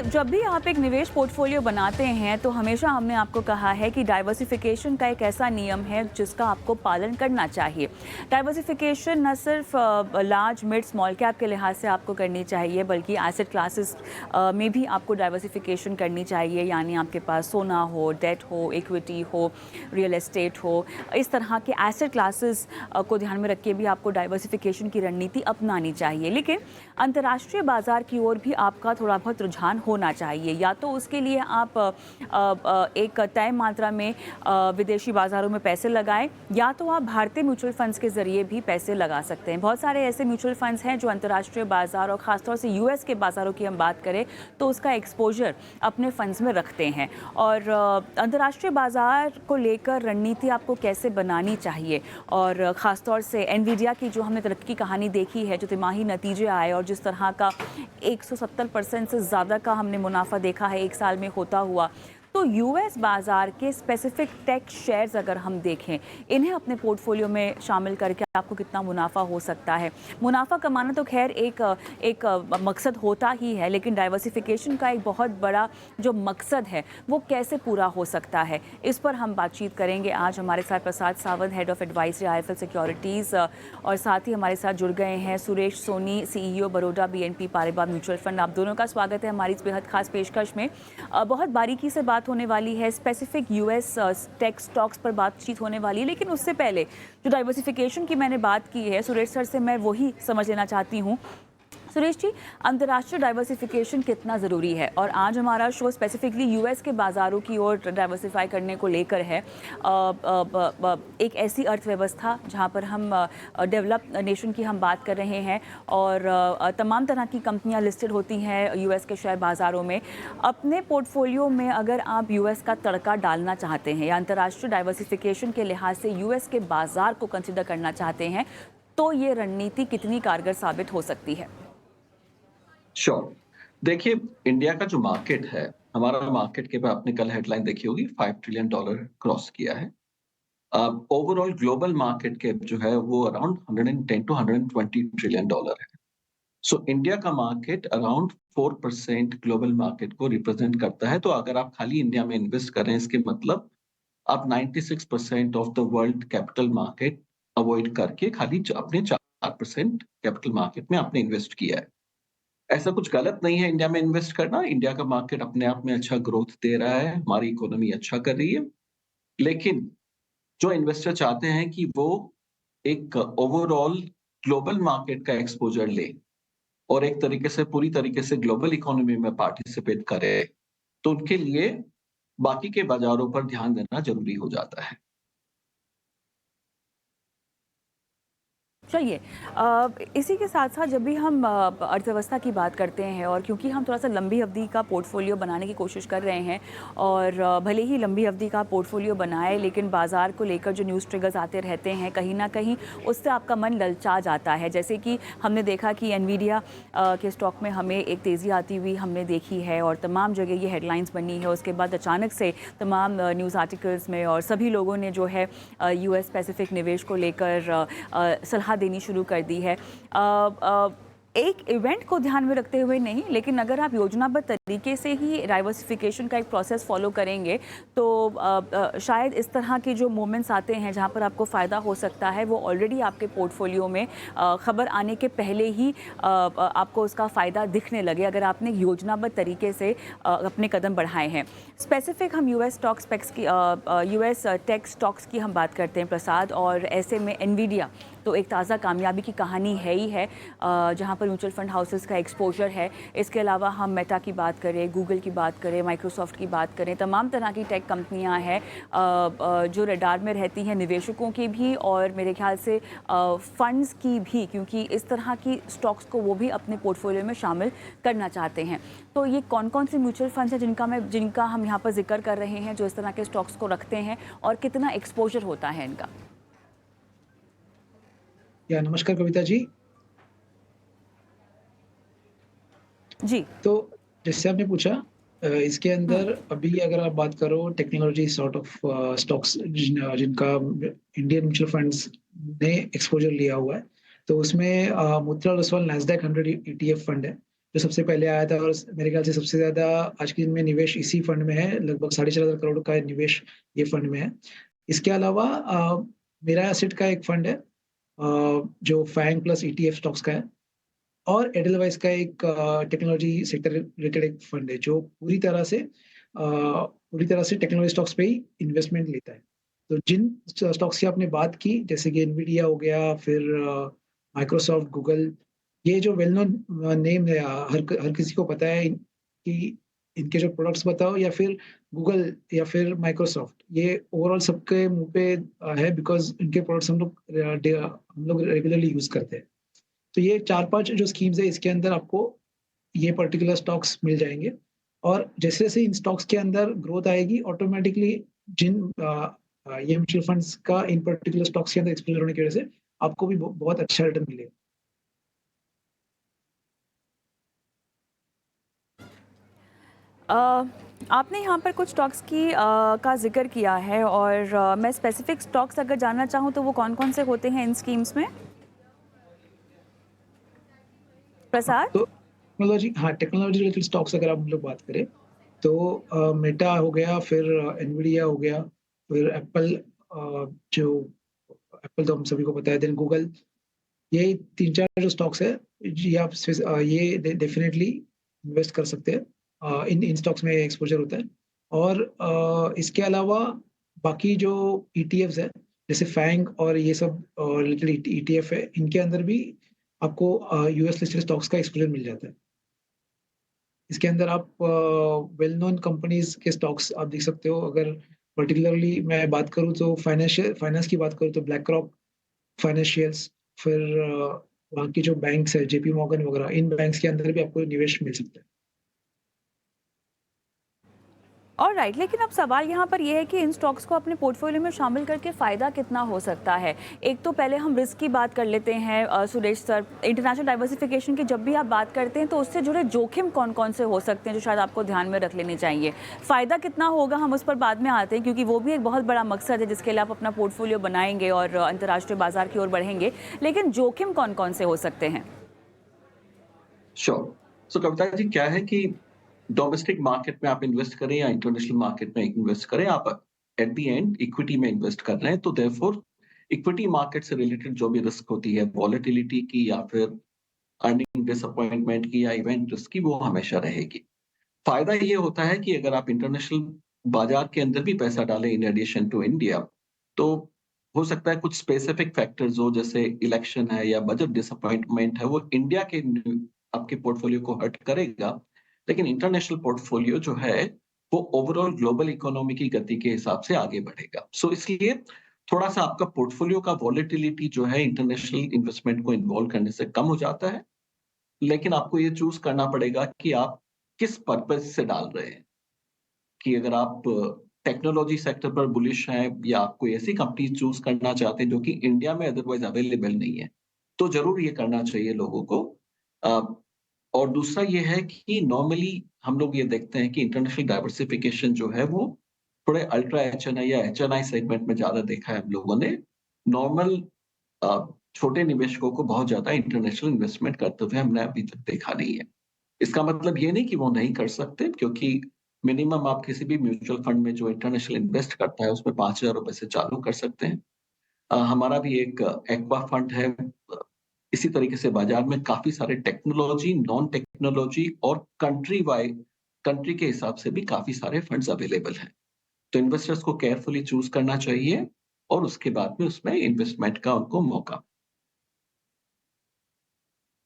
जब भी आप एक निवेश पोर्टफोलियो बनाते हैं तो हमेशा हमने आपको कहा है कि डाइवर्सिफिकेशन का एक ऐसा नियम है जिसका आपको पालन करना चाहिए। डाइवर्सिफिकेशन न सिर्फ लार्ज मिड स्मॉल कैप के लिहाज से आपको करनी चाहिए बल्कि एसेट क्लासेस में भी आपको डाइवर्सिफिकेशन करनी चाहिए, यानी आपके पास सोना हो, डेट हो, इक्विटी हो, रियल एस्टेट हो, इस तरह के एसेट क्लासेस को ध्यान में रख के भी आपको डाइवर्सिफिकेशन की रणनीति अपनानी चाहिए। लेकिन अंतर्राष्ट्रीय बाजार की ओर भी आपका थोड़ा बहुत रुझान होना चाहिए। या तो उसके लिए आप एक तय मात्रा में विदेशी बाज़ारों में पैसे लगाएं, या तो आप भारतीय म्यूचुअल फंड्स के ज़रिए भी पैसे लगा सकते हैं। बहुत सारे ऐसे म्यूचुअल फंड्स हैं जो अंतर्राष्ट्रीय बाज़ार और ख़ासतौर से यूएस के बाज़ारों की हम बात करें तो उसका एक्सपोजर अपने फंड्स में रखते हैं। और अंतर्राष्ट्रीय बाज़ार को लेकर रणनीति आपको कैसे बनानी चाहिए, और ख़ासतौर से एनवीडिया की जो हमने तरक्की कहानी देखी है, जो तिमाही नतीजे आए और जिस तरह का 170% से ज़्यादा का हमने मुनाफा देखा है एक साल में होता हुआ, तो यूएस बाज़ार के स्पेसिफिक टेक शेयर्स अगर हम देखें, इन्हें अपने पोर्टफोलियो में शामिल करके आपको कितना मुनाफा हो सकता है। मुनाफा कमाना तो खैर एक मकसद होता ही है, लेकिन डाइवर्सिफिकेशन का एक बहुत बड़ा जो मकसद है वो कैसे पूरा हो सकता है, इस पर हम बातचीत करेंगे। आज हमारे साथ Prasad Sawant, head of advisory IFL securities, और साथ ही हमारे साथ जुड़ गए हैं Suresh Soni, CEO Baroda BNP Paribas mutual fund. आप दोनों का स्वागत है हमारी इस बेहद खास पेशकश में। बहुत बारीकी से बात होने वाली है, स्पेसिफिक यूएस टेक स्टॉक्स पर बातचीत होने वाली है, लेकिन उससे पहले जो डाइवर्सिफिकेशन की मैंने बात की है सुरेश सर से, मैं वही समझ लेना चाहती हूँ। सुरेश जी, अंतर्राष्ट्रीय डाइवर्सिफिकेशन कितना ज़रूरी है? और आज हमारा शो स्पेसिफिकली यूएस के बाज़ारों की ओर डाइवर्सिफाई करने को लेकर है। एक ऐसी अर्थव्यवस्था जहां पर हम डेवलप नेशन की हम बात कर रहे हैं और तमाम तरह की कंपनियां लिस्टेड होती हैं यूएस के शेयर बाज़ारों में। अपने पोर्टफोलियो में अगर आप यूएस का तड़का डालना चाहते हैं या अंतर्राष्ट्रीय डाइवर्सिफिकेशन के लिहाज से यूएस के बाज़ार को कंसिडर करना चाहते हैं, तो ये रणनीति कितनी कारगर साबित हो सकती है? श्योर। देखिए, इंडिया का जो मार्केट है, हमारा मार्केट के पे आपने कल हेडलाइन देखी होगी, $5 ट्रिलियन क्रॉस किया है। ओवरऑल ग्लोबल मार्केट कैप जो है वो अराउंड 110 टू 120 ट्रिलियन डॉलर है। सो इंडिया का मार्केट अराउंड 4% ग्लोबल मार्केट को रिप्रेजेंट करता है। तो अगर आप खाली इंडिया में इन्वेस्ट कर रहे हैं, इसके मतलब आप 96% of the world capital market avoid करके खाली अपने 4% कैपिटल मार्केट में आपने इन्वेस्ट किया है। ऐसा कुछ गलत नहीं है इंडिया में इन्वेस्ट करना। इंडिया का मार्केट अपने आप में अच्छा ग्रोथ दे रहा है, हमारी इकोनॉमी अच्छा कर रही है। लेकिन जो इन्वेस्टर चाहते हैं कि वो एक ओवरऑल ग्लोबल मार्केट का एक्सपोज़र ले और एक तरीके से पूरी तरीके से ग्लोबल इकोनॉमी में पार्टिसिपेट करे, तो उनके लिए बाकी के बाज़ारों पर ध्यान देना ज़रूरी हो जाता है। चलिए, इसी के साथ साथ जब भी हम अर्थव्यवस्था की बात करते हैं, और क्योंकि हम थोड़ा सा लंबी अवधि का पोर्टफोलियो बनाने की कोशिश कर रहे हैं, और भले ही लंबी अवधि का पोर्टफोलियो बनाए, लेकिन बाज़ार को लेकर जो न्यूज़ ट्रिगर्स आते रहते हैं कहीं ना कहीं उससे आपका मन ललचा जाता है। जैसे कि हमने देखा कि एनवीडिया के स्टॉक में हमें एक तेज़ी आती हुई हमने देखी है और तमाम जगह ये हेडलाइंस बनी है। उसके बाद अचानक से तमाम न्यूज़ आर्टिकल्स में और सभी लोगों ने जो है यूएस स्पेसिफिक निवेश को लेकर सलाह देनी शुरू कर दी है। एक इवेंट को ध्यान में रखते हुए नहीं, लेकिन अगर आप योजनाबद्ध तरीके से ही डाइवर्सिफिकेशन का एक प्रोसेस फॉलो करेंगे तो शायद इस तरह के जो मोमेंट्स आते हैं जहां पर आपको फ़ायदा हो सकता है, वो ऑलरेडी आपके पोर्टफोलियो में खबर आने के पहले ही आपको उसका फ़ायदा दिखने लगे, अगर आपने योजनाबद्ध तरीके से अपने कदम बढ़ाए हैं। स्पेसिफिक हम यूएस टेक स्टॉक्स की हम बात करते हैं प्रसाद, और ऐसे में एनवीडिया तो एक ताज़ा कामयाबी की कहानी है ही है, जहां पर म्यूचुअल फंड हाउसेस का एक्सपोजर है। इसके अलावा हम मेटा की बात करें, गूगल की बात करें, माइक्रोसॉफ्ट की बात करें, तमाम तरह की टेक कंपनियां हैं जो रडार में रहती हैं, निवेशकों की भी और मेरे ख्याल से फंड्स की भी, क्योंकि इस तरह की स्टॉक्स को वो भी अपने पोर्टफोलियो में शामिल करना चाहते हैं। तो ये कौन कौन से म्यूचुअल फंड्स हैं जिनका हम यहाँ पर जिक्र कर रहे हैं, जो इस तरह के स्टॉक्स को रखते हैं, और कितना एक्सपोजर होता है इनका? या नमस्कार कविता जी। जी। तो जैसे आपने पूछा, इसके अंदर अभी अगर आप बात करो टेक्नोलॉजी सॉर्ट ऑफ स्टॉक्स जिनका इंडियन म्यूचुअल फंड्स ने एक्सपोजर लिया हुआ है, तो उसमें Motilal Oswal Nasdaq 100 ETF fund है, जो सबसे पहले आया था, और मेरे ख्याल से सबसे ज़्यादा आज के दिन में निवेश इसी फंड में है, लगभग 4,500 करोड़ का निवेश ये फंड में है। इसके अलावा मेरा एसेट का एक फंड है जो फैंग प्लस ईटीएफ स्टॉक्स का है, और एडलवाइस का एक टेक्नोलॉजी सेक्टर रिलेटेड एक फंड है जो पूरी तरह से टेक्नोलॉजी स्टॉक्स पे ही इन्वेस्टमेंट लेता है। तो जिन स्टॉक्स की आपने बात की, जैसे कि एनवीडिया हो गया, फिर माइक्रोसॉफ्ट, गूगल, ये जो वेल नोन नेम है, हर किसी को पता है कि इनके जो प्रोडक्ट्स बताओ, या फिर गूगल या फिर माइक्रोसॉफ्ट, ये ओवरऑल सबके मुँह पे है, बिकॉज़ इनके प्रोडक्ट्स हम लोग रेगुलरली यूज़ करते हैं। तो ये 4-5 जो स्कीम्स है, इसके अंदर आपको ये पर्टिकुलर स्टॉक्स मिल जाएँगे, और जैसे-जैसे इन स्टॉक्स के अंदर ग्रोथ आएगी, ऑटोमैटिकली ये म्यूचुअल फंड्स का इन पर्टिकुलर स्टॉक्स के अंदर एक्सपोज़र होने की वजह से आपको भी बहुत अच्छा रिटर्न मिलेगा। अ, आपने यहाँ पर कुछ स्टॉक्स का ज़िक्र किया है, और मैं स्पेसिफिक स्टॉक्स अगर जानना चाहूँ तो वो कौन-कौन से होते हैं इन स्कीम्स में? प्रसाद? तो टेक्नोलॉजी रिलेटेड स्टॉक्स अगर आप हम लोग बात करें, तो मेटा हो गया, फिर एनवीडिया हो गया, फिर जो एप्पल तो हम सभी को पता है, देन गूगल, ये 3-4 जो स्टॉक्स है, जी आप ये डेफिनिटली इन्वेस्ट कर सकते हैं। इन इन स्टॉक्स में एक्सपोज़र होता है, और इसके अलावा बाकी जो ईटीएफ्स हैं, जैसे फैंग और ये सब रिलेटेड ईटीएफ है, इनके अंदर भी आपको यूएस लिस्टेड स्टॉक्स का एक्सपोज़र मिल जाता है। इसके अंदर आप वेल नोन कंपनीज़ के स्टॉक्स आप देख सकते हो। अगर पर्टिकुलरली मैं बात करूँ तो फाइनेंस की बात करूँ तो ब्लैक रॉक फाइनेंशियल्स, फिर वहाँ की जो बैंक्स है, जेपी मॉर्गन वगैरह, इन बैंक्स के अंदर भी आपको निवेश मिल सकता है। ऑलराइट, लेकिन अब सवाल यहाँ पर ये है कि इन स्टॉक्स को अपने पोर्टफोलियो में शामिल करके फ़ायदा कितना हो सकता है? एक तो पहले हम रिस्क की बात कर लेते हैं सुरेश सर। इंटरनेशनल डाइवर्सिफिकेशन की जब भी आप बात करते हैं तो उससे जुड़े जोखिम कौन-कौन से हो सकते हैं जो शायद आपको ध्यान में रख लेने चाहिए? फ़ायदा कितना होगा हम उस पर बाद में आते हैं, क्योंकि वो भी एक बहुत बड़ा मकसद है जिसके लिए आप अपना पोर्टफोलियो बनाएँगे और अंतर्राष्ट्रीय बाज़ार की ओर बढ़ेंगे। लेकिन जोखिम कौन-कौन से हो सकते हैं? श्योर। सो कविता जी, क्या है कि डोमेस्टिक मार्केट में आप इन्वेस्ट करें या इंटरनेशनल मार्केट में इन्वेस्ट करें, आप एट द एंड इक्विटी में इन्वेस्ट कर रहे हैं, तो देयरफॉर इक्विटी मार्केट से रिलेटेड जो भी रिस्क होती है, वॉलेटिलिटी की या फिर अर्निंग डिसअपॉइंटमेंट की या इवेंट रिस्क की, वो हमेशा रहेगी। फायदा ये होता है कि अगर आप इंटरनेशनल बाजार के अंदर भी पैसा डालें इन एडिशन टू इंडिया, तो हो सकता है कुछ स्पेसिफिक फैक्टर्स हो, जैसे इलेक्शन है या बजट डिसअपॉइंटमेंट है, वो इंडिया के आपके पोर्टफोलियो को हर्ट करेगा। लेकिन इंटरनेशनल पोर्टफोलियो जो है, वो ओवरऑल ग्लोबल इकोनॉमी की गति के हिसाब से आगे बढ़ेगा। सो इसलिए थोड़ा-सा आपका पोर्टफोलियो का वॉलेटिलिटी जो है इंटरनेशनल इन्वेस्टमेंट को इन्वॉल्व करने से कम हो जाता है। लेकिन आपको ये चूज़ करना पड़ेगा कि आप किस पर्पज़ से डाल रहे हैं। कि अगर आप टेक्नोलॉजी सेक्टर पर बुलिश हैं या आप कोई ऐसी कंपनी चूज़ करना चाहते हैं जो कि इंडिया में अदरवाइज़ अवेलेबल नहीं है, तो ज़रूर ये करना चाहिए लोगों को। अ, और दूसरा ये है कि नॉर्मली हम लोग ये देखते हैं कि इंटरनेशनल डाइवर्सिफिकेशन जो है, वो थोड़े अल्ट्रा एचएनआई या एचएनआई सेगमेंट में ज़्यादा देखा है हम लोगों ने। नॉर्मल छोटे निवेशकों को बहुत ज़्यादा इंटरनेशनल इन्वेस्टमेंट करते हुए हमने अभी तक देखा नहीं है। इसका मतलब ये नहीं कि वो नहीं कर सकते, क्योंकि मिनिमम आप किसी भी म्यूचुअल फंड में जो इंटरनेशनल इन्वेस्ट करता है, उसमें ₹5,000 से चालू कर सकते हैं। हमारा भी एक एक्वा फंड है। इसी तरीके से बाजार में काफ़ी सारे टेक्नोलॉजी, नॉन टेक्नोलॉजी और कंट्री के हिसाब से भी काफ़ी सारे फंड्स अवेलेबल हैं। तो इन्वेस्टर्स को केयरफुली चूज़ करना चाहिए और उसके बाद में उसमें इन्वेस्टमेंट का उनको मौका।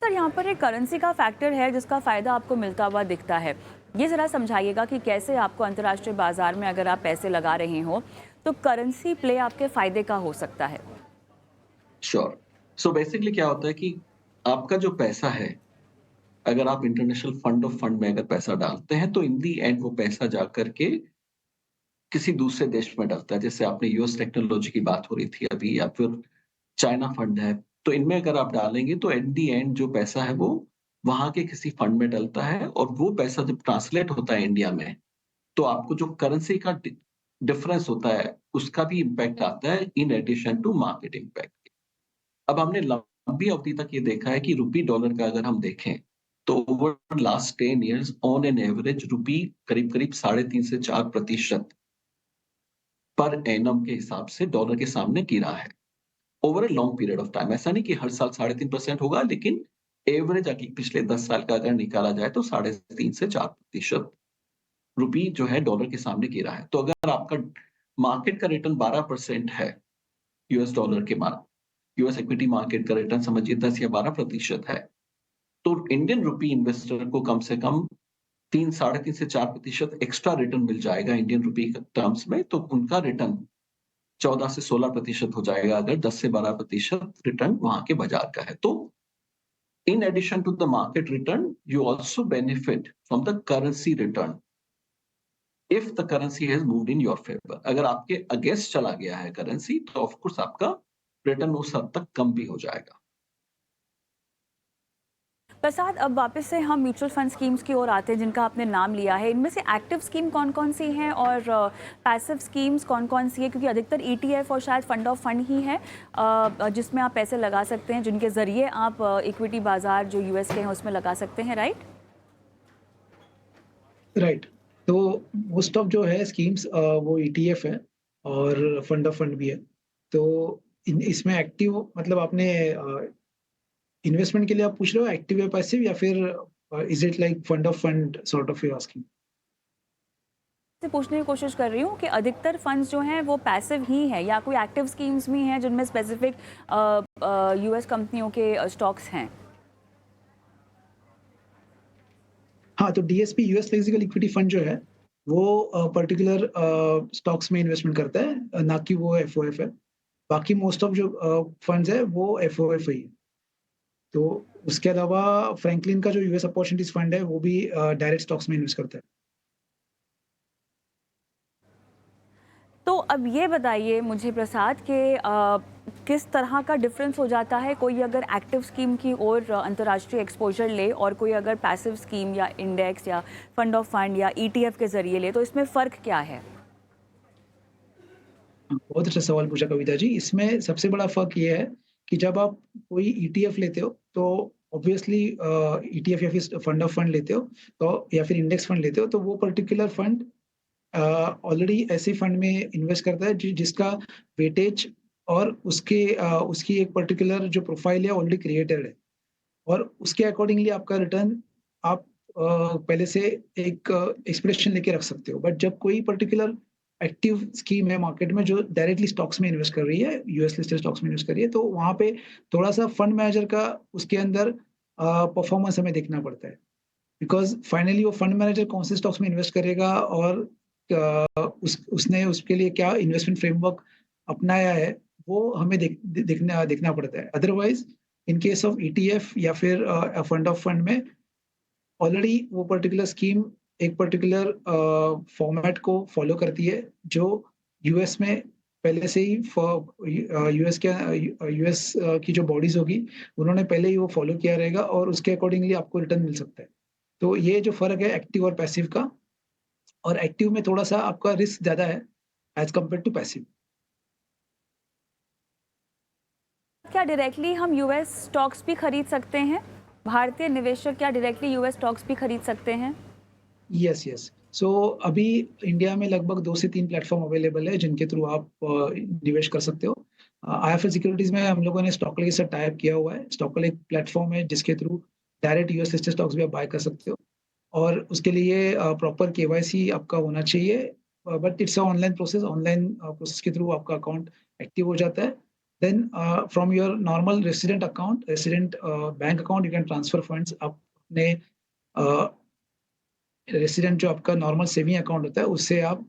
सर, यहाँ पर एक करेंसी का फैक्टर है जिसका फ़ायदा आपको मिलता हुआ दिखता है। ये ज़रा समझाइएगा कि कैसे आपको अंतर्राष्ट्रीय बाज़ार में अगर आप पैसे लगा रहे हो, तो करेंसी प्ले आपके फ़ायदे का हो सकता है? श्योर। सो बेसिकली क्या होता है कि आपका जो पैसा है, अगर आप इंटरनेशनल फंड ऑफ फंड में अगर पैसा डालते हैं, तो इन दी एंड वो पैसा जा कर के किसी दूसरे देश में डलता है। जैसे आपने यूएस टेक्नोलॉजी की बात हो रही थी अभी, या फिर चाइना फंड है। तो इनमें अगर आप डालेंगे तो एट द एंड जो पैसा है, वो वहाँ के किसी फंड में डलता है, और वो पैसा जब ट्रांसलेट होता है इंडिया में, तो आपको जो करेंसी का डिफरेंस होता है, उसका भी इम्पैक्ट आता है in addition to market impact. अब हमने लंबी अवधि तक ये देखा है कि रूपी डॉलर का अगर हम देखें, तो over last 10 years on an average rupee करीब-करीब 3.5 से 4% पर एनम के हिसाब से डॉलर के सामने गिरा है। Over a long period of time, ऐसा नहीं कि हर साल 3.5% होगा, लेकिन एवरेज अगर पिछले 10 साल का अगर निकाला जाए तो 3.5 से 4% रुपी जो है डॉलर के सामने गिरा है। तो अगर आपका मार्केट का रिटर्न 12% है यूएस डॉलर के यूएस इक्विटी मार्केट का रिटर्न समझिए 10 या 12% है, तो इंडियन रुपी इन्वेस्टर को कम से कम 3, 3.5 से 4% एक्स्ट्रा रिटर्न मिल जाएगा इंडियन रुपी टर्म्स में, तो उनका रिटर्न 14 से 16% हो जाएगा अगर 10 से 12% रिटर्न वहां के बाजार का है। तो in addition to the market return, you also benefit from the currency return if the currency has moved in your favor. अगर आपके अगेंस्ट चला गया है करेंसी तो ऑफ कोर्स आपका रिटर्न उस हद तक कम भी हो जाएगा। प्रसाद, अब वापस से हम म्यूचुअल फंड स्कीम्स की ओर आते हैं जिनका आपने नाम लिया है। इनमें से एक्टिव स्कीम कौन-कौन सी हैं और पैसिव स्कीम्स कौन-कौन सी है? क्योंकि अधिकतर ईटीएफ और शायद फंड ऑफ फंड ही है जिसमें आप पैसे लगा सकते हैं, जिनके ज़रिए आप इक्विटी बाजार जो यूएस के हैं उसमें लगा सकते हैं, राइट? राइट। तो मोस्ट ऑफ जो है स्कीम्स वो ईटीएफ है और फंड ऑफ फंड भी है। तो इसमें एक्टिव मतलब आपने इन्वेस्टमेंट के लिए आप पूछ रहे हो एक्टिव या पैसिव, या फिर is it like fund of fund sort of you asking? से पूछने की कोशिश कर रही हूँ कि अधिकतर फंड्स जो हैं वो पैसिव ही हैं या कोई एक्टिव स्कीम्स भी हैं जिनमें स्पेसिफिक यूएस कंपनियों के स्टॉक्स हैं? हाँ, तो DSP US flexible equity fund जो है वो पर्टिकुलर स्टॉक्स में इन्वेस्टमेंट करता है, ना कि वो एफओएफ है। बाकी मोस्ट ऑफ जो फंड्स है वो एफओएफ ही है। तो उसके अलावा फ्रैंकलिन का जो यूएस अपॉर्चुनिटीज फंड है वो भी डायरेक्ट स्टॉक्स में इन्वेस्ट करता है। तो अब ये बताइए मुझे प्रसाद कि किस तरह का डिफरेंस हो जाता है कोई अगर एक्टिव स्कीम की ओर अंतर्राष्ट्रीय एक्सपोजर ले और कोई अगर पैसिव स्कीम या इंडेक्स या फंड ऑफ फंड या ईटीएफ के जरिए ले, तो इसमें फ़र्क क्या है? बहुत अच्छा सवाल पूछा कविता जी। इसमें सबसे बड़ा फ़र्क ये है कि जब आप कोई ईटीएफ लेते हो तो ऑब्वियसली ईटीएफ या फिर फंड ऑफ फंड लेते हो तो या फिर इंडेक्स फंड लेते हो तो वो पर्टिकुलर फंड ऑलरेडी ऐसे फंड में इन्वेस्ट करता है जिसका वेटेज और उसकी एक पर्टिकुलर जो प्रोफाइल है ऑलरेडी क्रिएटेड है और उसके अकॉर्डिंगली आपका रिटर्न आप पहले से एक एक्सपेक्टेशन लेके रख सकते हो। बट जब कोई पर्टिकुलर एक्टिव स्कीम है मार्केट में जो डायरेक्टली स्टॉक्स में इन्वेस्ट कर रही है, यूएस लिस्टेड स्टॉक्स में इन्वेस्ट कर रही है, तो वहाँ पे थोड़ा-सा फंड मैनेजर का उसके अंदर परफॉर्मेंस हमें देखना पड़ता है। बिकॉज़ फाइनली वो फंड मैनेजर कौन से स्टॉक्स में इन्वेस्ट करेगा और उसने उसके लिए क्या इन्वेस्टमेंट फ्रेमवर्क अपनाया है, वो हमें देखना पड़ता है। Otherwise in case of ETF या फिर फंड ऑफ फंड में ऑलरेडी वो पर्टिकुलर स्कीम एक पर्टिकुलर फॉर्मेट को फॉलो करती है जो यूएस में पहले से ही यूएस की जो बॉडीज़ होगी, उन्होंने पहले ही वो फॉलो किया रहेगा और उसके अकॉर्डिंगली आपको रिटर्न मिल सकता है। तो ये जो फ़र्क है एक्टिव और पैसिव का, और एक्टिव में थोड़ा-सा आपका रिस्क ज़्यादा है एज़ कम्पेयर्ड टू पैसिव। क्या डायरेक्टली हम यूएस स्टॉक्स भी खरीद सकते हैं? भारतीय निवेशक क्या डायरेक्टली यूएस स्टॉक्स भी खरीद सकते हैं? Yes, yes. सो अभी इंडिया में लगभग 2 से 3 प्लेटफ़ॉर्म अवेलेबल है जिनके थ्रू आप निवेश कर सकते हो। आईएफएल सिक्योरिटीज़ में हम लोगों ने स्टॉकल के साथ टाई अप किया हुआ है। स्टॉकल एक प्लेटफ़ॉर्म है जिसके through direct US listed stocks भी आप बाय कर सकते हो और उसके लिए प्रॉपर केवाईसी आपका होना चाहिए। But it's a online process, online process के थ्रू आपका अकाउंट एक्टिव हो जाता है। Then from your normal resident bank account you can transfer funds अपने रेसिडेंट जो आपका नॉर्मल सेविंग अकाउंट होता है उससे आप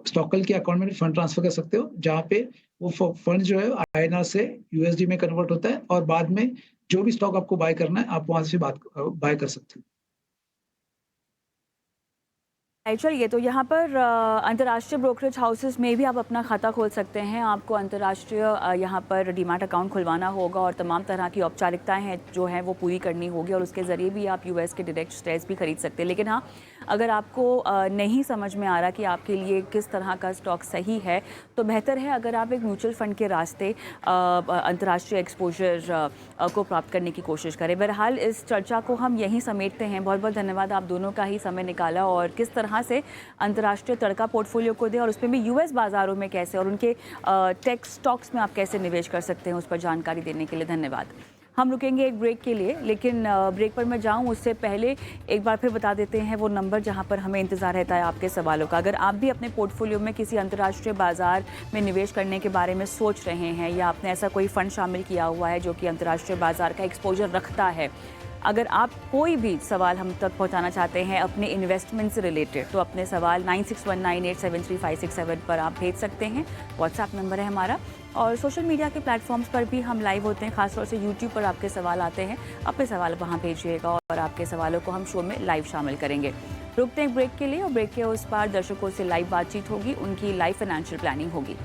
स्टॉकल के अकाउंट में फंड ट्रांसफर कर सकते हो, जहाँ पे वो फंड जो है आईएनआर से यूएसडी में कन्वर्ट होता है और बाद में जो भी स्टॉक आपको बाय करना है आप वहाँ से बाय कर सकते हो। चलिए, तो यहाँ पर अंतर्राष्ट्रीय ब्रोकरेज हाउसेस में भी आप अपना खाता खोल सकते हैं। आपको अंतर्राष्ट्रीय यहाँ पर डीमैट अकाउंट खुलवाना होगा और तमाम तरह की औपचारिकताएं हैं जो हैं वो पूरी करनी होगी, और उसके ज़रिए भी आप यूएस के डायरेक्ट शेयर्स भी खरीद सकते हैं। लेकिन हाँ, अगर आपको नहीं समझ में आ रहा कि आपके लिए किस तरह का स्टॉक सही है, तो बेहतर है अगर आप एक म्यूचुअल फ़ंड के रास्ते अंतर्राष्ट्रीय एक्सपोजर को प्राप्त करने की कोशिश करें। बहरहाल इस चर्चा को हम यहीं समेटते हैं। बहुत बहुत धन्यवाद, आप दोनों का ही समय निकाला और किस तरह से अंतर्राष्ट्रीय तड़का पोर्टफोलियो को दें और उसमें भी यूएस बाज़ारों में कैसे और उनके टेक स्टॉक्स में आप कैसे निवेश कर सकते हैं, उस पर जानकारी देने के लिए धन्यवाद। हम रुकेंगे एक ब्रेक के लिए, लेकिन ब्रेक पर मैं जाऊं उससे पहले एक बार फिर बता देते हैं वो नंबर जहां पर हमें इंतज़ार रहता है आपके सवालों का। अगर आप भी अपने पोर्टफोलियो में किसी अंतर्राष्ट्रीय बाज़ार में निवेश करने के बारे में सोच रहे हैं या आपने ऐसा कोई फ़ंड शामिल किया हुआ है जो कि अंतर्राष्ट्रीय बाज़ार का एक्सपोजर रखता है, अगर आप कोई भी सवाल हम तक पहुंचाना चाहते हैं अपने इन्वेस्टमेंट से रिलेटेड, तो अपने सवाल 9619873567 पर आप भेज सकते हैं। व्हाट्सएप नंबर है हमारा, और सोशल मीडिया के प्लेटफॉर्म्स पर भी हम लाइव होते हैं। खासतौर से यूट्यूब पर आपके सवाल आते हैं, अपने सवाल वहां भेजिएगा और आपके सवालों को हम शो में लाइव शामिल करेंगे। रुकते हैं ब्रेक के लिए, और ब्रेक के उस पार दर्शकों से लाइव बातचीत होगी, उनकी लाइव फाइनेंशियल प्लानिंग होगी।